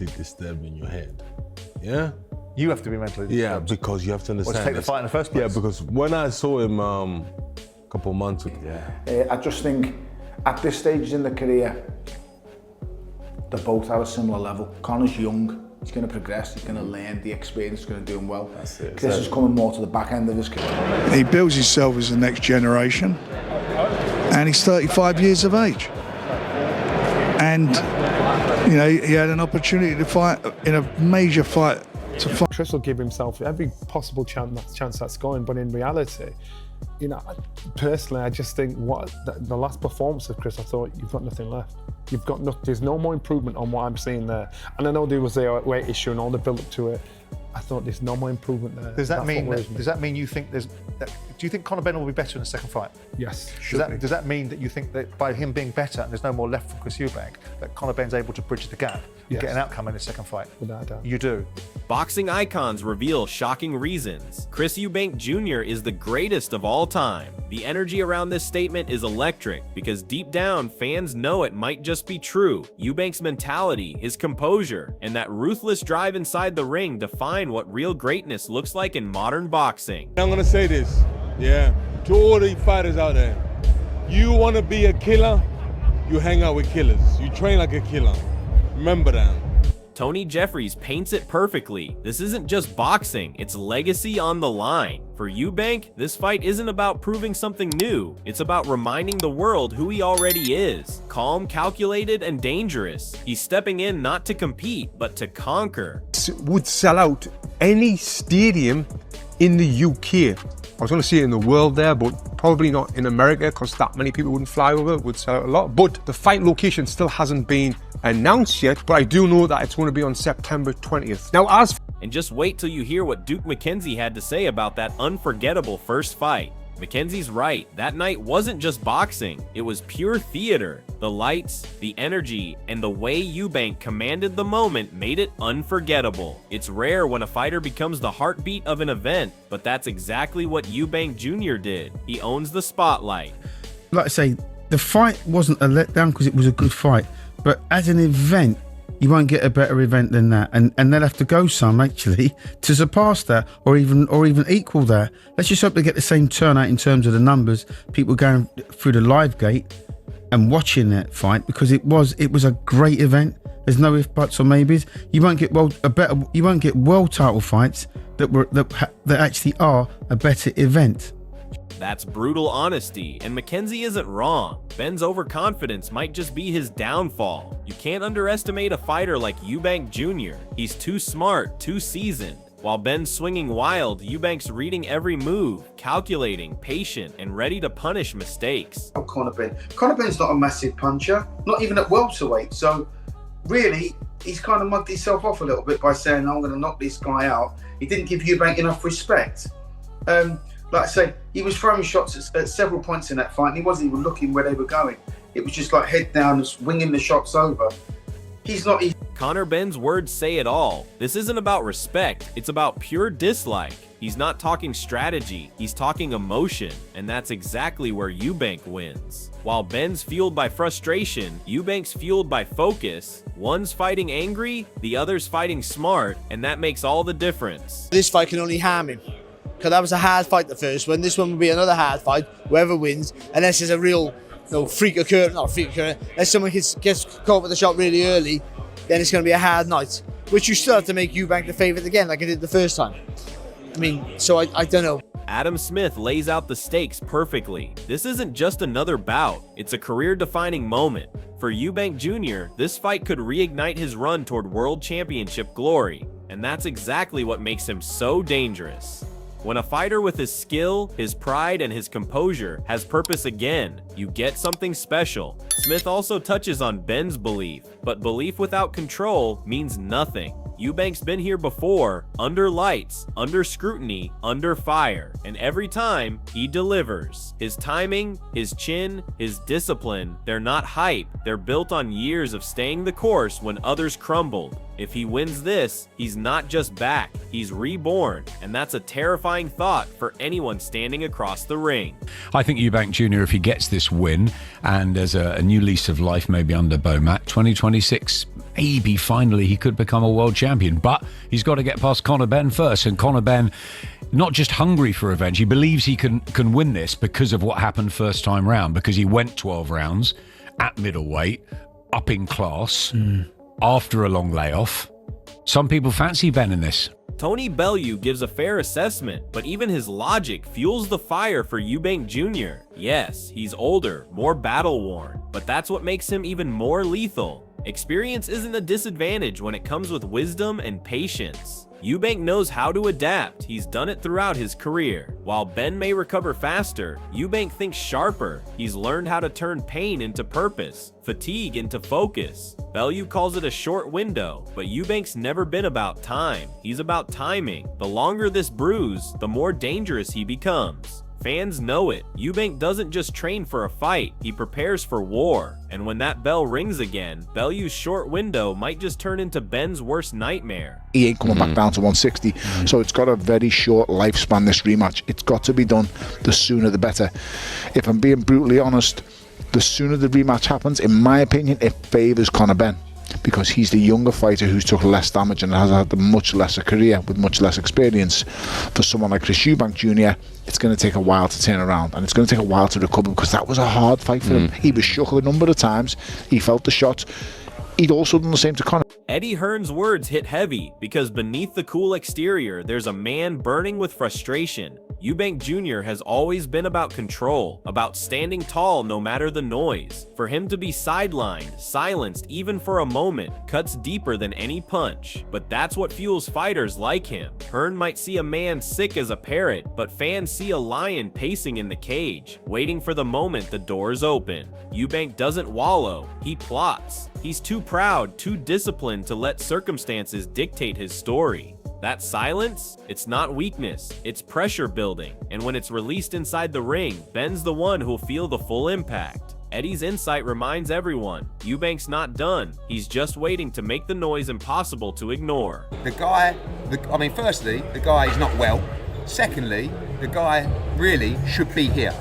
disturbed in your head. Yeah? You have to be mentally disturbed. Yeah, because you have to understand. Well, to take the fight in the first place. Yeah, because when I saw him a couple of months ago. Yeah. I just think at this stage in the career, they're both at a similar level. Conor's young. He's going to progress, he's going to learn, the experience is going to do him well. That's it. Chris is coming more to the back end of his career. He builds himself as the next generation, and he's 35 years of age. And, you know, he had an opportunity to fight in a major fight. Chris will give himself every possible chance that's going, but in reality, you know, personally, I just think the last performance of Chris, I thought you've got nothing left. You've got there's no more improvement on what I'm seeing there. And I know there was a weight issue and all the build up to it. I thought there's no more improvement there. Does that mean you think do you think Conor Benn will be better in the second fight? Yes. Does that mean that you think that by him being better and there's no more left from Chris Eubank, that Conor Benn's able to bridge the gap and get an outcome in his second fight? Without a doubt. You do. Boxing icons reveal shocking reasons. Chris Eubank Jr. is the greatest of all time. The energy around this statement is electric because deep down, fans know it might just be true. Eubank's mentality, his composure, and that ruthless drive inside the ring define what real greatness looks like in modern boxing. I'm gonna say this, yeah, to all the fighters out there. You wanna be a killer, you hang out with killers. You train like a killer. Remember that. Tony Jeffries paints it perfectly. This isn't just boxing, it's legacy on the line. For Eubank, this fight isn't about proving something new. It's about reminding the world who he already is. Calm, calculated, and dangerous. He's stepping in not to compete, but to conquer. Would sell out any stadium in the UK. I was going to say in the world there, but probably not in America because that many people wouldn't fly over, would sell out a lot. But the fight location still hasn't been announced yet, but I do know that it's going to be on September 20th. Now, And just wait till you hear what Duke McKenzie had to say about that unforgettable first fight. McKenzie's right, that night wasn't just boxing, it was pure theater. The lights, the energy, and the way Eubank commanded the moment made it unforgettable. It's rare when a fighter becomes the heartbeat of an event, but that's exactly what Eubank Jr. did. He owns the spotlight. Like I say, the fight wasn't a letdown because it was a good fight, but as an event, you won't get a better event than that, and they'll have to go some actually to surpass that, or even equal that. Let's just hope they get the same turnout in terms of the numbers, people going through the live gate and watching that fight, because it was a great event. There's no ifs, buts, or maybes. You won't get world title fights that actually are a better event. That's brutal honesty, and McKenzie isn't wrong. Ben's overconfidence might just be his downfall. You can't underestimate a fighter like Eubank Jr. He's too smart, too seasoned. While Ben's swinging wild, Eubank's reading every move, calculating, patient, and ready to punish mistakes. Conor Benn's not a massive puncher, not even at welterweight, so really, he's kind of mugged himself off a little bit by saying, I'm going to knock this guy out. He didn't give Eubank enough respect. Like I say, he was throwing shots at several points in that fight, and he wasn't even looking where they were going. It was just like head down, just winging the shots over. Conor Benn's words say it all. This isn't about respect, it's about pure dislike. He's not talking strategy, he's talking emotion, and that's exactly where Eubank wins. While Ben's fueled by frustration, Eubank's fueled by focus. One's fighting angry, the other's fighting smart, and that makes all the difference. This fight can only harm him, because that was a hard fight, the first one. This one will be another hard fight, whoever wins, unless there's a real freak occurrence, not a freak occurrence, unless someone gets caught with the shot really early, then it's going to be a hard night, which you still have to make Eubank the favourite again, like I did the first time. I mean, so I don't know. Adam Smith lays out the stakes perfectly. This isn't just another bout, it's a career-defining moment. For Eubank Jr., this fight could reignite his run toward world championship glory, and that's exactly what makes him so dangerous. When a fighter with his skill, his pride, and his composure has purpose again, you get something special. Smith also touches on Ben's belief, but belief without control means nothing. Eubank's been here before, under lights, under scrutiny, under fire, and every time, he delivers. His timing, his chin, his discipline, they're not hype, they're built on years of staying the course when others crumbled. If he wins this, he's not just back, he's reborn, and that's a terrifying thought for anyone standing across the ring. I think Eubank Jr., if he gets this win, and there's a new lease of life maybe under Bomat, 2026, maybe finally he could become a world champion. But he's got to get past Conor Benn first. And Conor Benn, not just hungry for revenge, he believes he can win this because of what happened first time round, because he went 12 rounds at middleweight, up in class, after a long layoff. Some people fancy Benn in this. Tony Bellew gives a fair assessment, but even his logic fuels the fire for Eubank Jr. Yes, he's older, more battle-worn, but that's what makes him even more lethal. Experience isn't a disadvantage when it comes with wisdom and patience. Eubank knows how to adapt. He's done it throughout his career. While Benn may recover faster, Eubank thinks sharper. He's learned how to turn pain into purpose, fatigue into focus. Bellew calls it a short window, but Eubank's never been about time. He's about timing. The longer this bruise, the more dangerous he becomes. Fans know it. Eubank doesn't just train for a fight, he prepares for war. And when that bell rings again, Bellew's short window might just turn into Benn's worst nightmare. He ain't coming back down to 160, so it's got a very short lifespan, this rematch. It's got to be done, the sooner the better. If I'm being brutally honest, the sooner the rematch happens, in my opinion, it favours Conor Benn, because he's the younger fighter who's took less damage and has had a much lesser career with much less experience. For someone like Chris Eubank Jr., it's going to take a while to turn around, and it's going to take a while to recover, because that was a hard fight for him. He was shook a number of times, he felt the shots. He'd also done the same to Conor. Eddie Hearn's words hit heavy, because beneath the cool exterior, there's a man burning with frustration. Eubank Jr. has always been about control, about standing tall no matter the noise. For him to be sidelined, silenced even for a moment, cuts deeper than any punch. But that's what fuels fighters like him. Hearn might see a man sick as a parrot, but fans see a lion pacing in the cage, waiting for the moment the doors open. Eubank doesn't wallow, he plots. He's too proud, too disciplined to let circumstances dictate his story. That silence? It's not weakness, it's pressure building, and when it's released inside the ring, Benn's the one who'll feel the full impact. Eddie's insight reminds everyone, Eubank's not done, he's just waiting to make the noise impossible to ignore. The guy, firstly, the guy is not well. Secondly, the guy really should be here.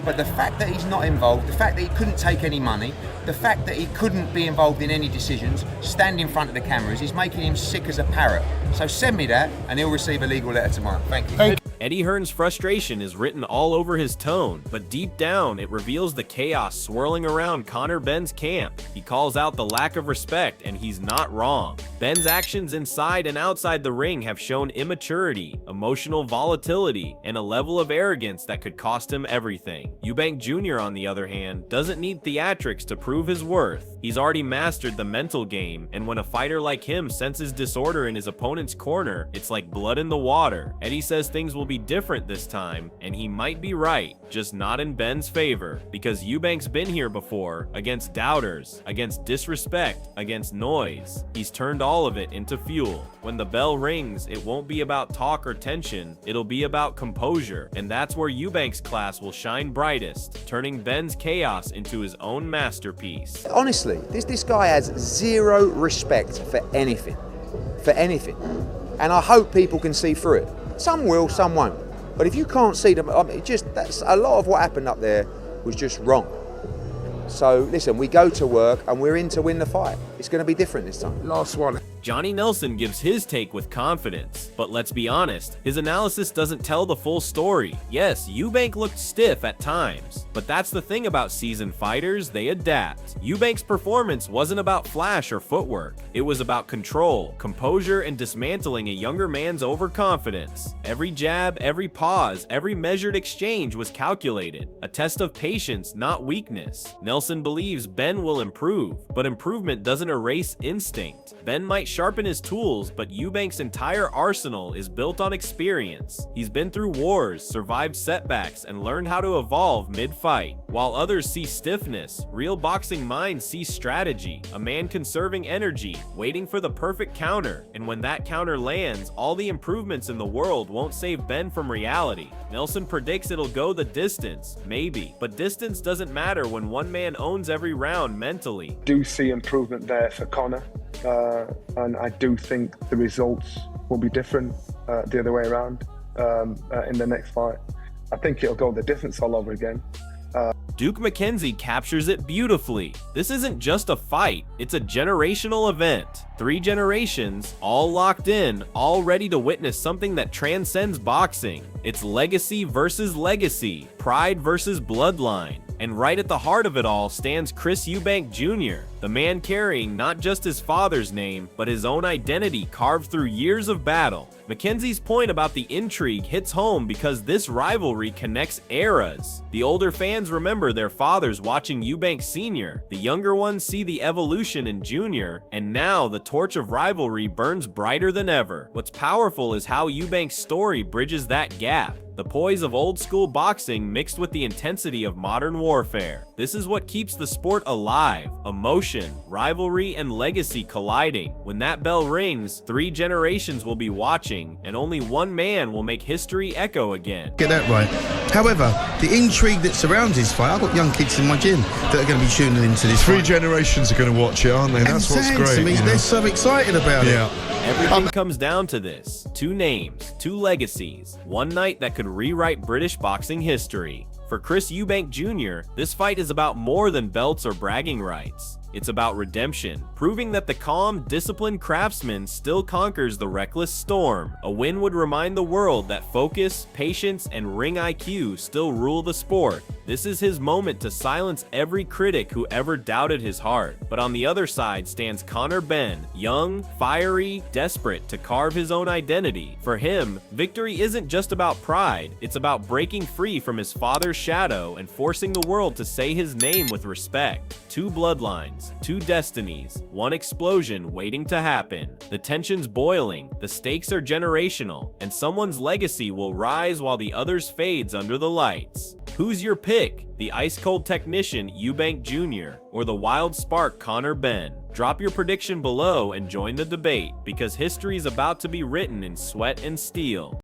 But the fact that he's not involved, the fact that he couldn't take any money, the fact that he couldn't be involved in any decisions, stand in front of the cameras, is making him sick as a parrot. So send me that and he'll receive a legal letter tomorrow. Thank you. Eddie Hearn's frustration is written all over his tone, but deep down it reveals the chaos swirling around Conor Benn's camp. He calls out the lack of respect, and he's not wrong. Benn's actions inside and outside the ring have shown immaturity, emotional volatility, and a level of arrogance that could cost him everything. Eubank Jr., on the other hand, doesn't need theatrics to prove his worth. He's already mastered the mental game, and when a fighter like him senses disorder in his opponent's corner, it's like blood in the water. Eddie says things will be different this time, and he might be right, just not in Benn's favor, because Eubank's been here before, against doubters, against disrespect, against noise. He's turned all of it into fuel. When the bell rings, it won't be about talk or tension, it'll be about composure, and that's where Eubank's class will shine brightest, turning Benn's chaos into his own masterpiece. Honestly, this guy has zero respect for anything. And I hope people can see through it. Some will, some won't. But if you can't see them, that's a lot of what happened up there was just wrong. So listen, we go to work and we're in to win the fight. It's going to be different this time. Last one. Johnny Nelson gives his take with confidence, but let's be honest, his analysis doesn't tell the full story. Yes, Eubank looked stiff at times, but that's the thing about seasoned fighters, they adapt. Eubank's performance wasn't about flash or footwork. It was about control, composure, and dismantling a younger man's overconfidence. Every jab, every pause, every measured exchange was calculated, a test of patience, not weakness. Nelson believes Benn will improve, but improvement doesn't erase instinct. Benn might sharpen his tools, but Eubank's entire arsenal is built on experience. He's been through wars, survived setbacks, and learned how to evolve mid-fight. While others see stiffness, real boxing minds see strategy, a man conserving energy, waiting for the perfect counter, and when that counter lands, all the improvements in the world won't save Benn from reality. Nelson predicts it'll go the distance, maybe, but distance doesn't matter when one man owns every round mentally. I do see improvement there for Conor, and I do think the results will be different the other way around in the next fight. I think it'll go the distance all over again. Duke McKenzie captures it beautifully. This isn't just a fight, it's a generational event. 3 generations, all locked in, all ready to witness something that transcends boxing. It's legacy versus legacy, pride versus bloodline. And right at the heart of it all stands Chris Eubank Jr., the man carrying not just his father's name, but his own identity carved through years of battle. McKenzie's point about the intrigue hits home because this rivalry connects eras. The older fans remember their fathers watching Eubank Sr., the younger ones see the evolution in Jr., and now the torch of rivalry burns brighter than ever. What's powerful is how Eubank's story bridges that gap. The poise of old school boxing mixed with the intensity of modern warfare. This is what keeps the sport alive. Emotion, rivalry, and legacy colliding. When that bell rings, 3 generations will be watching, and only one man will make history echo again. Get that right. However, the intrigue that surrounds this fight, I've got young kids in my gym that are going to be tuning into this 3 fight. generations are going to watch it, aren't they? That's what's great. To me, they're so excited about it. Everything comes down to this. 2 names, 2 legacies, one night that could rewrite British boxing history. For Chris Eubank Jr., this fight is about more than belts or bragging rights. It's about redemption, proving that the calm, disciplined craftsman still conquers the reckless storm. A win would remind the world that focus, patience, and ring IQ still rule the sport. This is his moment to silence every critic who ever doubted his heart. But on the other side stands Conor Benn, young, fiery, desperate to carve his own identity. For him, victory isn't just about pride, it's about breaking free from his father's shadow and forcing the world to say his name with respect. 2 bloodlines, 2 destinies, 1 explosion waiting to happen. The tension's boiling, the stakes are generational, and someone's legacy will rise while the other's fades under the lights. Who's your pick? The ice-cold technician Eubank Jr. or the wild spark Conor Benn? Drop your prediction below and join the debate, because history is about to be written in sweat and steel.